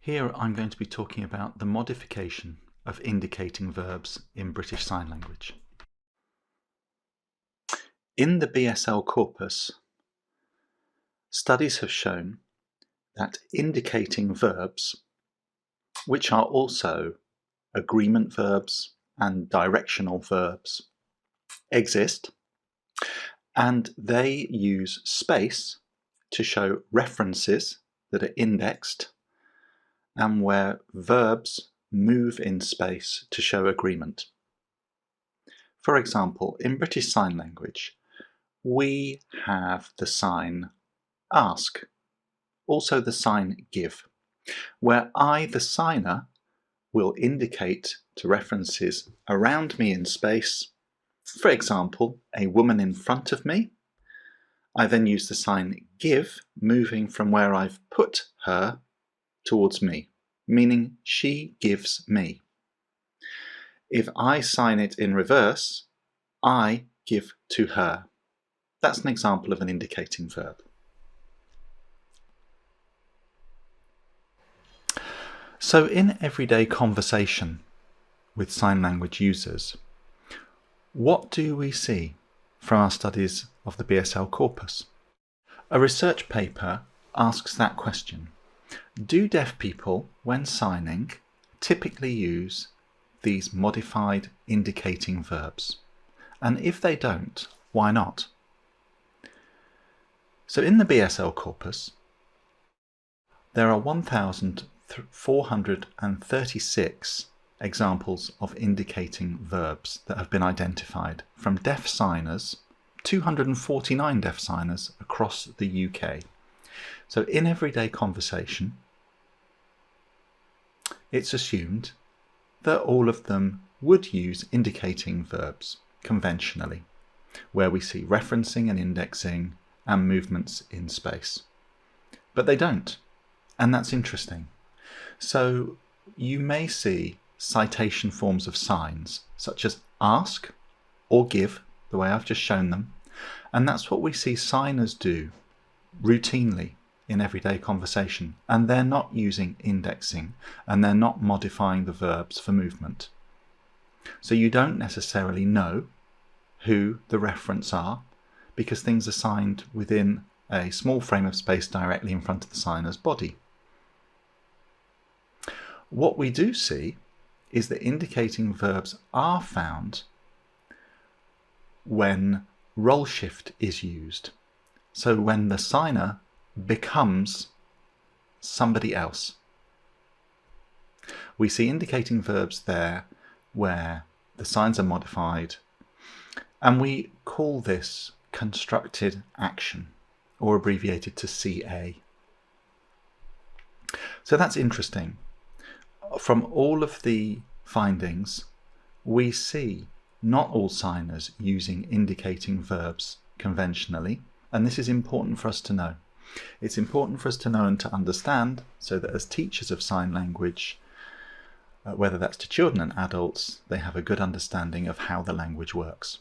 Here I'm going to be talking about the modification of indicating verbs in British Sign Language. In the BSL corpus, studies have shown that indicating verbs, which are also agreement verbs and directional verbs, exist, and they use space to show references that are indexed and where verbs move in space to show agreement. For example, in British Sign Language, we have the sign ask, also the sign give, where I, the signer, will indicate to references around me in space, for example, a woman in front of me. I then use the sign give, moving from where I've put her towards me, meaning she gives me. If I sign it in reverse, I give to her. That's an example of an indicating verb. So in everyday conversation with sign language users, what do we see from our studies of the BSL corpus? A research paper asks that question. Do deaf people, when signing, typically use these modified indicating verbs? And if they don't, why not? So in the BSL corpus, there are 1,436 examples of indicating verbs that have been identified from deaf signers, 249 deaf signers across the UK. So in everyday conversation, it's assumed that all of them would use indicating verbs conventionally, where we see referencing and indexing and movements in space. But they don't, and that's interesting. So you may see citation forms of signs, such as ask or give, the way I've just shown them, and that's what we see signers do routinely in everyday conversation, and they're not using indexing and they're not modifying the verbs for movement. So you don't necessarily know who the referents are because things are signed within a small frame of space directly in front of the signer's body. What we do see is that indicating verbs are found when role shift is used. So when the signer becomes somebody else. We see indicating verbs there where the signs are modified, and we call this constructed action, or abbreviated to CA. So that's interesting. From all of the findings, we see not all signers using indicating verbs conventionally, and this is important for us to know. It's important for us to know and to understand so that as teachers of sign language, whether that's to children and adults, they have a good understanding of how the language works.